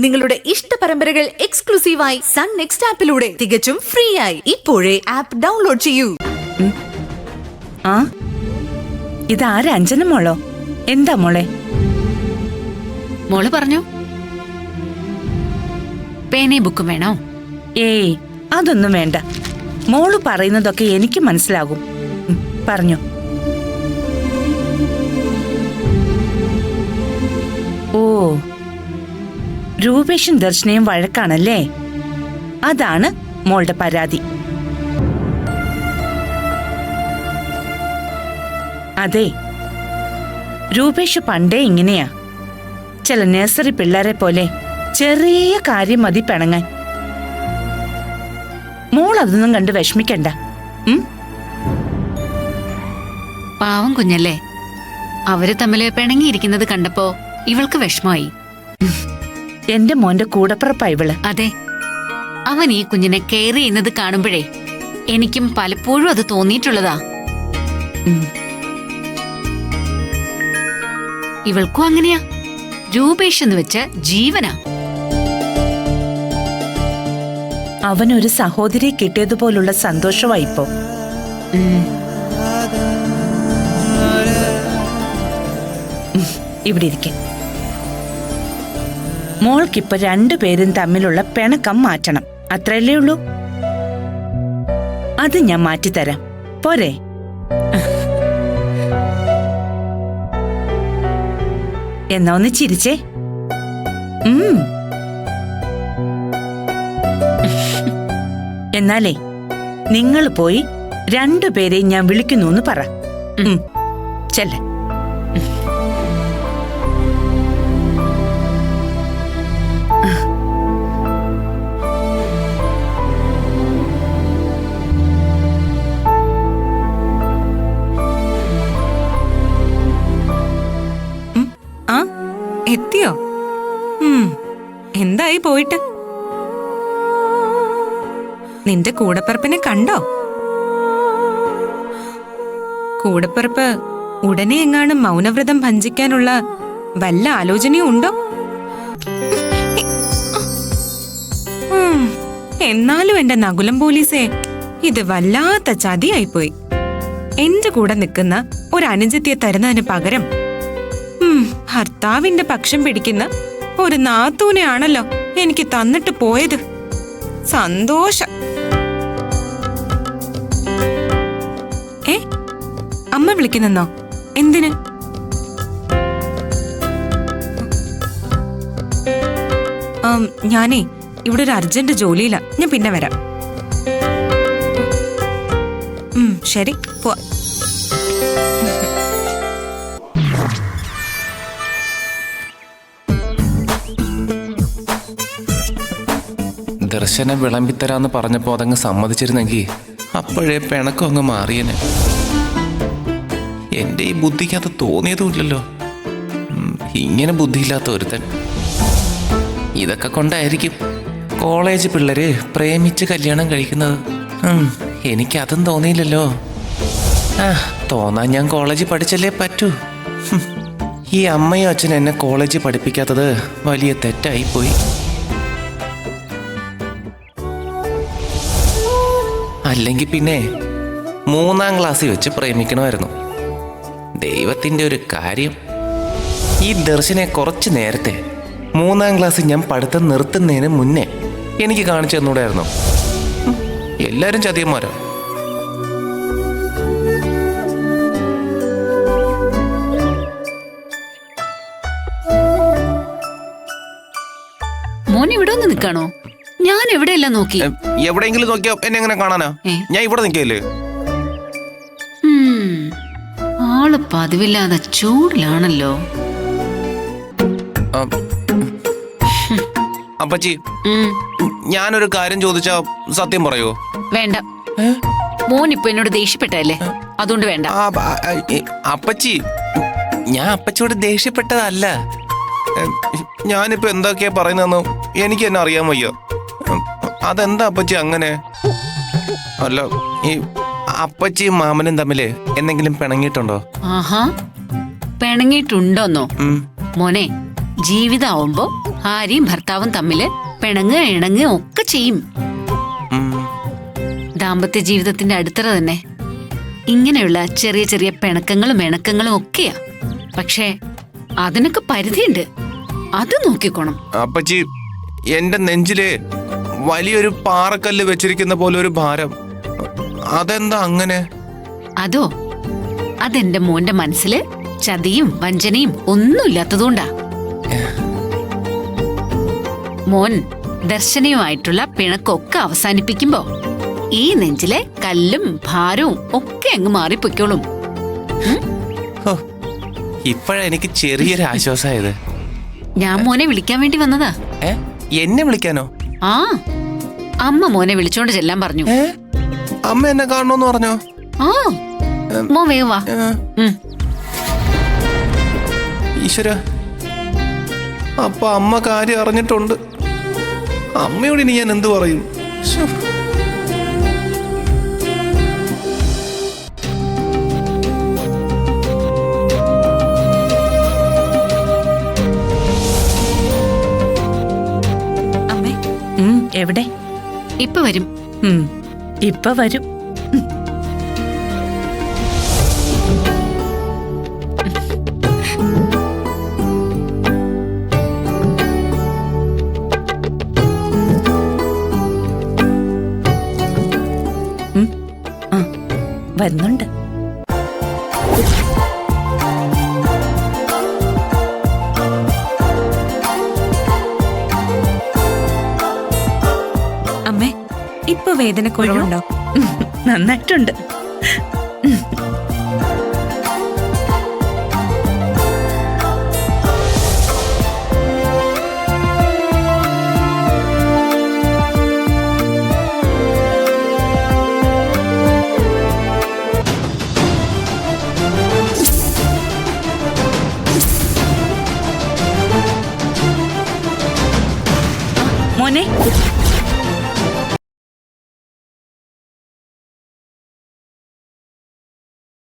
നിങ്ങളുടെ ഇഷ്ട പരമ്പരകൾ എക്സ്ക്ലൂസീവായി സൺ നെക്സ്റ്റ് ആപ്പിലൂടെ തികച്ചും ഫ്രീ ആയി. ഇപ്പോഴേ ആപ്പ് ഡൗൺലോഡ് ചെയ്യൂ. ഇതാരാ? അഞ്ജന മോളോ? എന്താ മോളെ? മോള് പറഞ്ഞു പേനയും ബുക്കും വേണോ? ഏയ്, അതൊന്നും വേണ്ട. മോള് പറയുന്നതൊക്കെ എനിക്ക് മനസ്സിലാകും. പറഞ്ഞു. ഓ, രൂപേഷും ദർശനയും വഴക്കാണല്ലേ? അതാണ് മോളുടെ പരാതി. അതെ, രൂപേഷ് പണ്ടേ ഇങ്ങനെയാ. ചില നഴ്സറി പിള്ളേരെ പോലെ ചെറിയ കാര്യം മതി പിണങ്ങാൻ. മോൾ അതൊന്നും കണ്ട് വിഷമിക്കണ്ട. പാവം കുഞ്ഞല്ലേ, അവര് തമ്മില് പിണങ്ങിയിരിക്കുന്നത് കണ്ടപ്പോ ഇവൾക്ക് വിഷമായി. എന്റെ മോന്റെ കൂടപ്പിറപ്പാ ഇവള്. അതെ, അവൻ ഈ കുഞ്ഞിനെ കെയർ ചെയ്യുന്നത് കാണുമ്പോഴേ എനിക്കും പലപ്പോഴും അത് തോന്നിയിട്ടുള്ളതാ. ഇവൾക്കും അങ്ങനെയാ. രൂപേഷ് എന്ന് വെച്ച ജീവനാ. അവനൊരു സഹോദരിയെ കിട്ടിയതുപോലുള്ള സന്തോഷമായിപ്പോ. ഇവിടെ ഇരിക്കെ. മോൾക്കിപ്പോ രണ്ടുപേരും തമ്മിലുള്ള പിണക്കം മാറ്റണം. അത്രയല്ലേ ഉള്ളൂ. അത് ഞാൻ മാറ്റിത്തരാം. പോരെ? എന്നാ ഒന്ന് ചിരിച്ചേ. എന്നാലേ നിങ്ങൾ പോയി രണ്ടുപേരെയും ഞാൻ വിളിക്കുന്നു എന്ന് പറ. ചെല്ലേ. എത്തിയോ? എന്തായി പോയിട്ട്? നിന്റെ കൂടപ്പിറപ്പിനെ കണ്ടോ? കൂടപ്പിറപ്പ് ഉടനെ എങ്ങാനും മൗനവ്രതം ഭഞ്ജിക്കാനുള്ള വല്ല ആലോചനയും ഉണ്ടോ? എന്നാലും എന്റെ നകുലം പോലീസേ, ഇത് വല്ലാത്ത ചതിയായിപ്പോയി. എന്റെ കൂടെ നിൽക്കുന്ന ഒരു അനുജത്തിയെ തരുന്നതിന് പകരം ഭർത്താവിന്റെ പക്ഷം പിടിക്കുന്ന ഒരു നാത്തൂനെയാണല്ലോ എനിക്ക് തന്നിട്ട് പോയത്. സന്തോഷം. അമ്മ വിളിക്കുന്നോ? എന്തിന്? ഞാനേ ഇവിടെ ഒരു അർജന്റ് ജോലിയില്ല. ഞാൻ പിന്നെ വരാം. ശരി, പോവാ. ദർശനം വിളമ്പിത്തരാന്ന് പറഞ്ഞപ്പോ അതങ്ങ് സമ്മതിച്ചിരുന്നെങ്കിൽ അപ്പോഴേ പിണക്കം അങ്ങ് മാറിയനെ. എന്റെ ഈ ബുദ്ധിക്ക് അത് തോന്നിയതുമില്ലല്ലോ. ഇങ്ങനെ ബുദ്ധിയില്ലാത്ത ഒരുത്തൻ. ഇതൊക്കെ കൊണ്ടായിരിക്കും കോളേജ് പിള്ളേര് പ്രേമിച്ച് കല്യാണം കഴിക്കുന്നത്. എനിക്കതും തോന്നിയില്ലല്ലോ. തോന്നാൻ ഞാൻ കോളേജിൽ പഠിച്ചല്ലേ പറ്റൂ. ഈ അമ്മയും അച്ഛനും എന്നെ കോളേജിൽ പഠിപ്പിക്കാത്തത് വലിയ തെറ്റായിപ്പോയി. അല്ലെങ്കിൽ പിന്നെ 3ാം ക്ലാസ്സിൽ വെച്ച് പ്രേമിക്കണമായിരുന്നു. ദൈവത്തിൻ്റെ ഒരു കാര്യം, ഈ ദർശനെ കുറച്ച് നേരത്തെ 3ാം ക്ലാസ്സിൽ ഞാൻ പഠിത്തം നിർത്തുന്നതിന് മുന്നേ എനിക്ക് കാണിച്ചു തന്നൂടായിരുന്നു. എല്ലാവരും ചതിയന്മാരോ? മോൻ ഇവിടെ ഒന്ന് നിൽക്കാണോ? ഞാൻ എവിടെയല്ല നോക്കി. എവിടെയെങ്കിലും നോക്കിയാ എന്നെ എങ്ങനെ കാണാനാ? ഞാൻ ഇവിടെ നിൽക്കല്ലേ. ആള് പതിവില്ലാതെ ചൂടിലാണല്ലോ. അപ്പച്ചി, ഞാനൊരു കാര്യം ചോദിച്ചാ സത്യം പറയോ? വേണ്ട. മോൻ ഇപ്പൊ എന്നോട് ദേഷ്യപ്പെട്ടല്ലേ, അതുകൊണ്ട് വേണ്ട. അപ്പച്ചി, ഞാൻ അപ്പച്ചിയോട് ദേഷ്യപ്പെട്ടതല്ല. ഞാനിപ്പോ എന്തൊക്കെയാ പറയുന്നതെന്ന് എനിക്ക് തന്നെ അറിയാൻ വയ്യ. അതെന്താ അപ്പച്ചി അങ്ങനെ? അല്ല, ഈ അപ്പച്ചിയും മാമനും തമ്മില് എന്തെങ്കിലും പിണങ്ങിയിട്ടുണ്ടോ? ആഹാ, പിണങ്ങിയിട്ടുണ്ടോന്നോ? മോനെ, ജീവിതമാവുമ്പോ ഭാര്യയും ഭർത്താവും തമ്മില് പിണങ്ങുക ഇണങ്ങുക ഒക്കെ ചെയ്യും. ഉം. ദാമ്പത്യ ജീവിതത്തിന്റെ അടിത്തറ തന്നെ ഇങ്ങനെയുള്ള ചെറിയ ചെറിയ പിണക്കങ്ങളും ഇണക്കങ്ങളും ഒക്കെയാ. പക്ഷേ അതിനൊക്കെ പരിധിയുണ്ട്, അത് നോക്കിക്കോണം. അപ്പച്ചി, എന്റെ നെഞ്ചില് വലിയൊരു പാറക്കല്ല് വെച്ചിരിക്കുന്ന പോലെ ഒരു ഭാരം. അതെന്താ അങ്ങനെ? അതോ, അതെന്റെ മോന്റെ മനസ്സില് ചതിയും വഞ്ചനയും ഒന്നുമില്ലാത്തതുകൊണ്ടാ. മോൻ ദർശനയുമായിട്ടുള്ള പിണക്കൊക്കെ അവസാനിപ്പിക്കുമ്പോ ഈ നെഞ്ചിലെ കല്ലും ഭാരവും ഒക്കെ അങ്ങ് മാറിപ്പൊയ്ക്കോളും. ഇപ്പഴാ എനിക്ക് ചെറിയൊരു ആശ്വാസമായത്. ഞാൻ മോനെ വിളിക്കാൻ വേണ്ടി വന്നതാ. എന്നെ വിളിക്കാനോ? ആ, അമ്മ മോനെ വിളിച്ചോണ്ട് ചെല്ലാൻ പറഞ്ഞു. അമ്മ എന്നെ കാണണോന്ന് പറഞ്ഞോ? ആ, മോൻ വേഗം വാ. ഈശ്വര, അപ്പൊ അമ്മ കാര്യം അറിഞ്ഞിട്ടുണ്ട്. അമ്മയോട് ഇനി ഞാൻ എന്തു പറയും? ശ്ശോ. അമ്മേ, എവിടെ? ഇപ്പൊ വരും. ഇപ്പൊ വരും. വരുന്നുണ്ട്. അമ്മേ, ഇപ്പൊ വേദന കുറവുണ്ടോ? നന്നായിട്ടുണ്ട്. മോനെ,